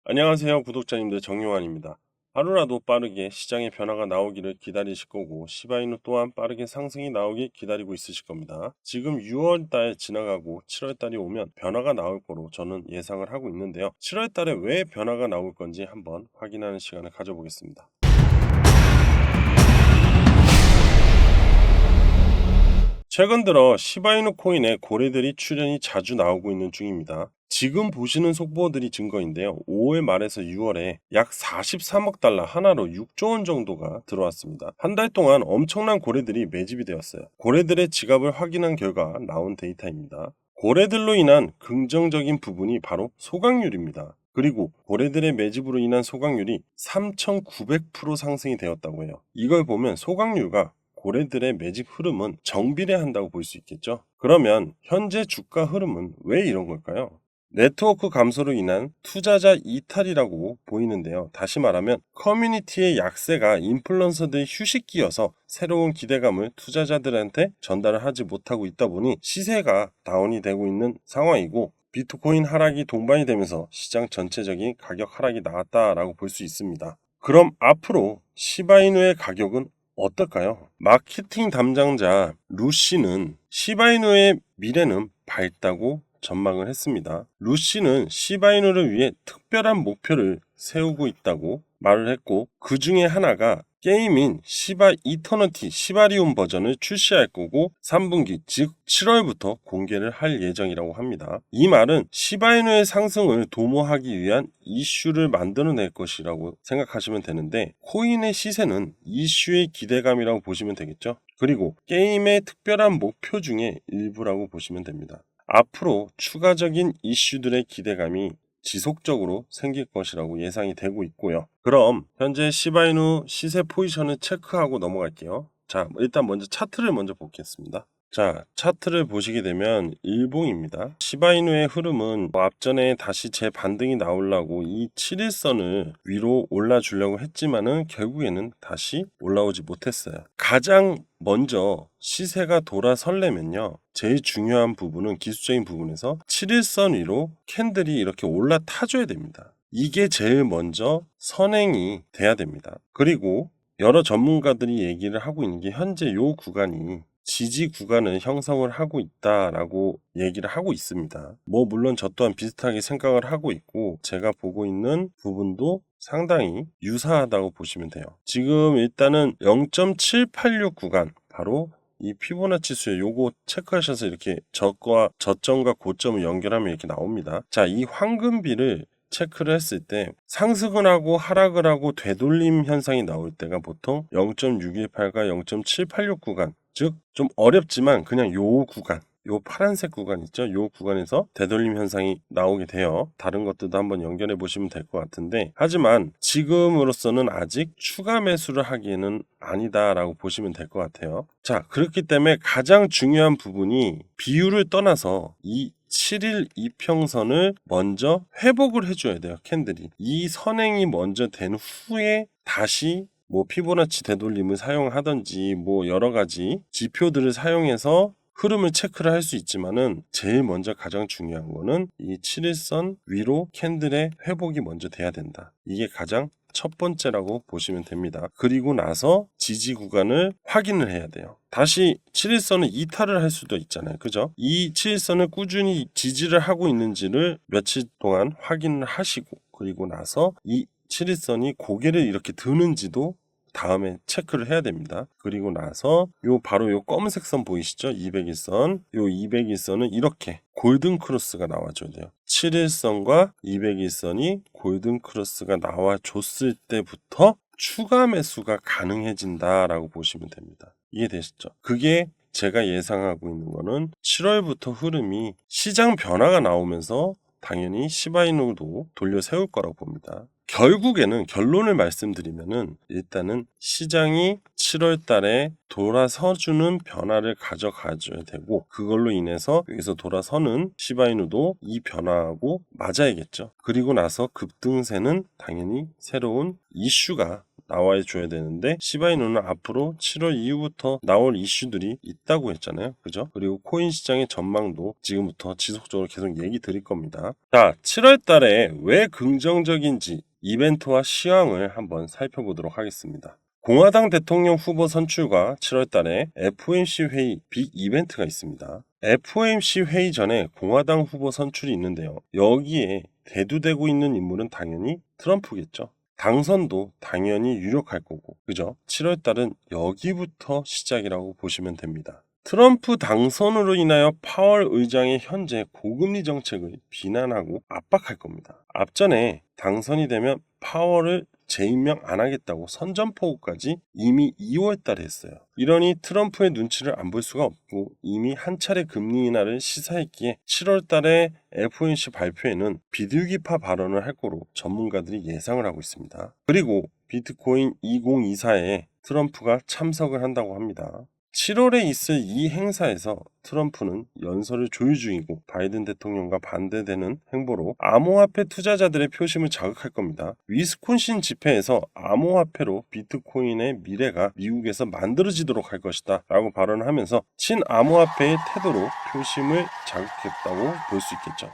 안녕하세요, 구독자님들. 정용환입니다. 하루라도 빠르게 시장의 변화가 나오기를 기다리실 거고, 시바이누 또한 빠르게 상승이 나오길 기다리고 있으실 겁니다. 지금 6월달 지나가고 7월달이 오면 변화가 나올 거로 저는 예상을 하고 있는데요. 7월달에 왜 변화가 나올 건지 한번 확인하는 시간을 가져보겠습니다. 최근 들어 시바이누 코인에 고래들이 출현이 자주 나오고 있는 중입니다. 지금 보시는 속보들이 증거인데요. 5월 말에서 6월에 약 43억 달러, 하나로 6조 원 정도가 들어왔습니다. 한 달 동안 엄청난 고래들이 매집이 되었어요. 고래들의 지갑을 확인한 결과 나온 데이터입니다. 고래들로 인한 긍정적인 부분이 바로 소각률입니다. 그리고 고래들의 매집으로 인한 소각률이 3,900% 상승이 되었다고 해요. 이걸 보면 소각률과 고래들의 매집 흐름은 정비례한다고 볼 수 있겠죠. 그러면 현재 주가 흐름은 왜 이런 걸까요? 네트워크 감소로 인한 투자자 이탈이라고 보이는데요. 다시 말하면 커뮤니티의 약세가 인플루언서들의 휴식기여서 새로운 기대감을 투자자들한테 전달을 하지 못하고 있다 보니 시세가 다운이 되고 있는 상황이고, 비트코인 하락이 동반이 되면서 시장 전체적인 가격 하락이 나왔다라고 볼 수 있습니다. 그럼 앞으로 시바이누의 가격은 어떨까요? 마케팅 담당자 루시는 시바이누의 미래는 밝다고 전망을 했습니다. 루시는 시바이누를 위해 특별한 목표를 세우고 있다고 말을 했고, 그 중에 하나가 게임인 시바 이터너티 시바리움 버전을 출시할 거고 3분기 즉 7월부터 공개를 할 예정이라고 합니다. 이 말은 시바이누의 상승을 도모하기 위한 이슈를 만들어낼 것이라고 생각하시면 되는데, 코인의 시세는 이슈의 기대감이라고 보시면 되겠죠. 그리고 게임의 특별한 목표 중에 일부라고 보시면 됩니다. 앞으로 추가적인 이슈들의 기대감이 지속적으로 생길 것이라고 예상이 되고 있고요. 그럼 현재 시바이누 시세 포지션을 체크하고 넘어갈게요. 자, 일단 먼저 차트를 먼저 보겠습니다. 자, 차트를 보시게 되면 일봉입니다. 시바이누의 흐름은 앞전에 다시 재반등이 나오려고 이 7일선을 위로 올라주려고 했지만은 결국에는 다시 올라오지 못했어요. 가장 먼저 시세가 돌아설려면요, 제일 중요한 부분은 기술적인 부분에서 7일선 위로 캔들이 이렇게 올라타줘야 됩니다. 이게 제일 먼저 선행이 돼야 됩니다. 그리고 여러 전문가들이 얘기를 하고 있는 게 현재 이 구간이 지지 구간을 형성을 하고 있다라고 얘기를 하고 있습니다. 물론 저 또한 비슷하게 생각을 하고 있고, 제가 보고 있는 부분도 상당히 유사하다고 보시면 돼요. 지금 일단은 0.786 구간, 바로 이 피보나치 수요, 요거 체크하셔서 이렇게 저점과 고점을 연결하면 이렇게 나옵니다. 자, 이 황금비를 체크를 했을 때 상승을 하고 하락을 하고 되돌림 현상이 나올 때가 보통 0.618과 0.786 구간, 즉 좀 어렵지만 그냥 요 구간, 요 파란색 구간 있죠? 요 구간에서 되돌림 현상이 나오게 돼요. 다른 것들도 한번 연결해 보시면 될 것 같은데, 하지만 지금으로서는 아직 추가 매수를 하기에는 아니다라고 보시면 될 것 같아요. 자, 그렇기 때문에 가장 중요한 부분이 비율을 떠나서 이 7일 이평선을 먼저 회복을 해줘야 돼요. 캔들이 이 선행이 먼저 된 후에 다시 피보나치 되돌림을 사용하든지 여러 가지 지표들을 사용해서 흐름을 체크를 할 수 있지만은, 제일 먼저 가장 중요한 거는 이 7일선 위로 캔들의 회복이 먼저 돼야 된다. 이게 가장 첫 번째라고 보시면 됩니다. 그리고 나서 지지 구간을 확인을 해야 돼요. 다시 7일선을 이탈을 할 수도 있잖아요. 그죠? 이 7일선을 꾸준히 지지를 하고 있는지를 며칠 동안 확인을 하시고, 그리고 나서 이 7일선이 고개를 이렇게 드는지도 다음에 체크를 해야 됩니다. 그리고 나서 바로 요 검은색 선 보이시죠? 200일선. 요 200일선은 이렇게 골든 크로스가 나와줘야 돼요. 7일선과 200일선이 골든 크로스가 나와줬을 때부터 추가 매수가 가능해진다라고 보시면 됩니다. 이해되시죠? 그게 제가 예상하고 있는 거는 7월부터 흐름이 시장 변화가 나오면서 당연히 시바이누도 돌려 세울 거라고 봅니다. 결국에는 결론을 말씀드리면은, 일단은 시장이 7월 달에 돌아서주는 변화를 가져가줘야 되고, 그걸로 인해서 여기서 돌아서는 시바이누도 이 변화하고 맞아야겠죠. 그리고 나서 급등세는 당연히 새로운 이슈가 나와 줘야 되는데 시바이누는 앞으로 7월 이후부터 나올 이슈들이 있다고 했잖아요. 그죠? 그리고 코인 시장의 전망도 지금부터 지속적으로 계속 얘기 드릴 겁니다. 자, 7월 달에 왜 긍정적인지 이벤트와 시황을 한번 살펴보도록 하겠습니다. 공화당 대통령 후보 선출과 7월 달에 FOMC 회의 빅 이벤트가 있습니다. FOMC 회의 전에 공화당 후보 선출이 있는데요. 여기에 대두되고 있는 인물은 당연히 트럼프겠죠. 당선도 당연히 유력할 거고, 그죠? 7월 달은 여기부터 시작이라고 보시면 됩니다. 트럼프 당선으로 인하여 파월 의장의 현재 고금리 정책을 비난하고 압박할 겁니다. 앞전에 당선이 되면 파월을 재임명 안 하겠다고 선전포고까지 이미 2월 달에 했어요. 이러니 트럼프의 눈치를 안 볼 수가 없고 이미 한 차례 금리 인하를 시사했기에 7월 달에 FOMC 발표에는 비둘기파 발언을 할 거로 전문가들이 예상을 하고 있습니다. 그리고 비트코인 2024에 트럼프가 참석을 한다고 합니다. 7월에 있을 이 행사에서 트럼프는 연설을 조율 중이고 바이든 대통령과 반대되는 행보로 암호화폐 투자자들의 표심을 자극할 겁니다. 위스콘신 집회에서 암호화폐로 비트코인의 미래가 미국에서 만들어지도록 할 것이다 라고 발언하면서 친암호화폐의 태도로 표심을 자극했다고 볼 수 있겠죠.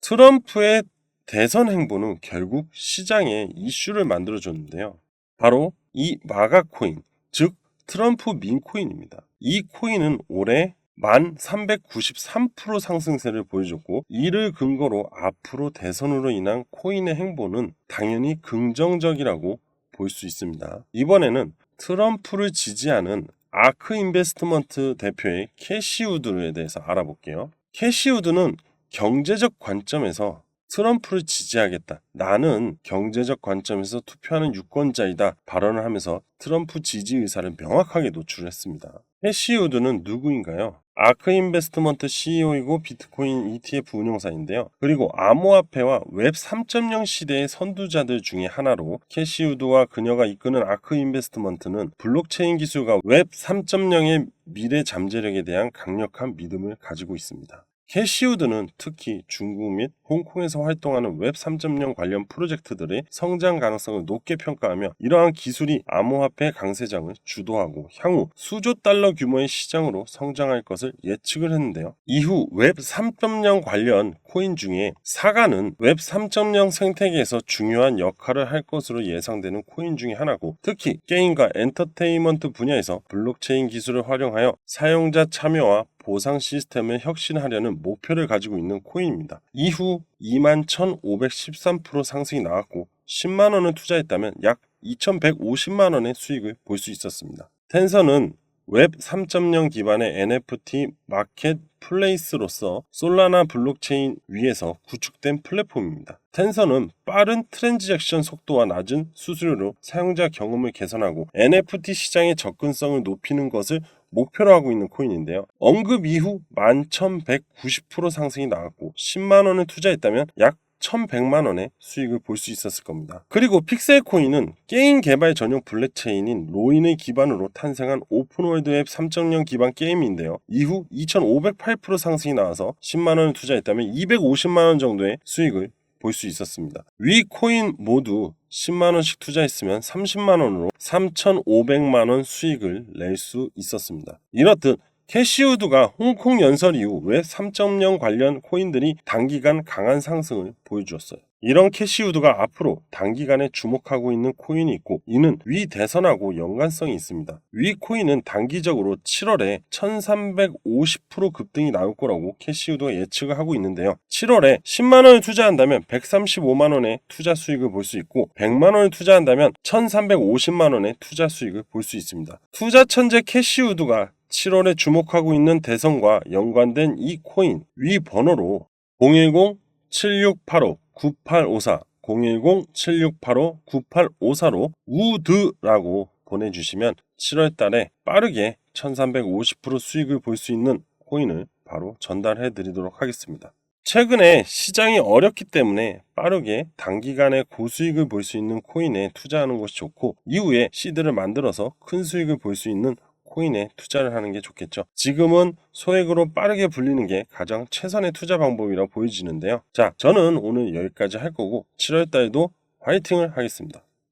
트럼프의 대선 행보는 결국 시장에 이슈를 만들어줬는데요. 바로 이 마가 코인, 즉 트럼프 민코인입니다. 이 코인은 올해 1393% 상승세를 보여줬고 이를 근거로 앞으로 대선으로 인한 코인의 행보는 당연히 긍정적이라고 볼 수 있습니다. 이번에는 트럼프를 지지하는 아크 인베스트먼트 대표의 캐시 우드에 대해서 알아볼게요. 캐시 우드는 경제적 관점에서 트럼프를 지지하겠다. 나는 경제적 관점에서 투표하는 유권자이다. 발언을 하면서 트럼프 지지 의사를 명확하게 노출했습니다. 캐시 우드는 누구인가요? 아크 인베스트먼트 CEO이고 비트코인 ETF 운용사인데요. 그리고 암호화폐와 웹 3.0 시대의 선두자들 중에 하나로 캐시 우드와 그녀가 이끄는 아크 인베스트먼트는 블록체인 기술과 웹 3.0의 미래 잠재력에 대한 강력한 믿음을 가지고 있습니다. 캐시 우드는 특히 중국 및 홍콩에서 활동하는 웹 3.0 관련 프로젝트들의 성장 가능성을 높게 평가하며 이러한 기술이 암호화폐 강세장을 주도하고 향후 수조 달러 규모의 시장으로 성장할 것을 예측을 했는데요. 이후 웹 3.0 관련 코인 중에 사가는 웹 3.0 생태계에서 중요한 역할을 할 것으로 예상되는 코인 중에 하나고 특히 게임과 엔터테인먼트 분야에서 블록체인 기술을 활용하여 사용자 참여와 보상 시스템을 혁신하려는 목표를 가지고 있는 코인입니다. 이후 21,513% 상승이 나왔고 10만원을 투자했다면 약 2,150만원의 수익을 볼 수 있었습니다. 텐서는 웹 3.0 기반의 NFT 마켓 플레이스로서 솔라나 블록체인 위에서 구축된 플랫폼입니다. 텐서는 빠른 트랜지액션 속도와 낮은 수수료로 사용자 경험을 개선하고 NFT 시장의 접근성을 높이는 것을 목표로 하고 있는 코인인데요. 언급 이후 11,190% 상승이 나왔고 10만원을 투자했다면 약 1,100만원의 수익을 볼 수 있었을 겁니다. 그리고 픽셀코인은 게임 개발 전용 블록체인인 로인을 기반으로 탄생한 오픈월드 앱 3.0 기반 게임인데요. 이후 2,508% 상승이 나와서 10만원을 투자했다면 250만원 정도의 수익을 볼 수 있었습니다. 위 코인 모두 10만원씩 투자했으면 30만원으로 3,500만원 수익을 낼 수 있었습니다. 이렇듯 캐시우드가 홍콩 연설 이후 웹 3.0 관련 코인들이 단기간 강한 상승을 보여주었어요. 이런 캐시우드가 앞으로 단기간에 주목하고 있는 코인이 있고 이는 위 대선하고 연관성이 있습니다. 위 코인은 단기적으로 7월에 1350% 급등이 나올 거라고 캐시우드가 예측을 하고 있는데요. 7월에 10만원을 투자한다면 135만원의 투자 수익을 볼 수 있고 100만원을 투자한다면 1350만원의 투자 수익을 볼 수 있습니다. 투자 천재 캐시우드가 7월에 주목하고 있는 대선과 연관된 이 코인 위 번호로 010-7685-9854 010-7685-9854로 우드라고 보내주시면 7월 달에 빠르게 1350% 수익을 볼 수 있는 코인을 바로 전달해 드리도록 하겠습니다. 최근에 시장이 어렵기 때문에 빠르게 단기간에 고수익을 볼 수 있는 코인에 투자하는 것이 좋고 이후에 시드를 만들어서 큰 수익을 볼 수 있는 코인에 투자를 하는 게 좋겠죠. 지금은 소액으로 빠르게 불리는 게 가장 최선의 투자 방법이라고 보여지는데요. 자, 저는 오늘 여기까지 할 거고 7월 달에도 화이팅을 하겠습니다.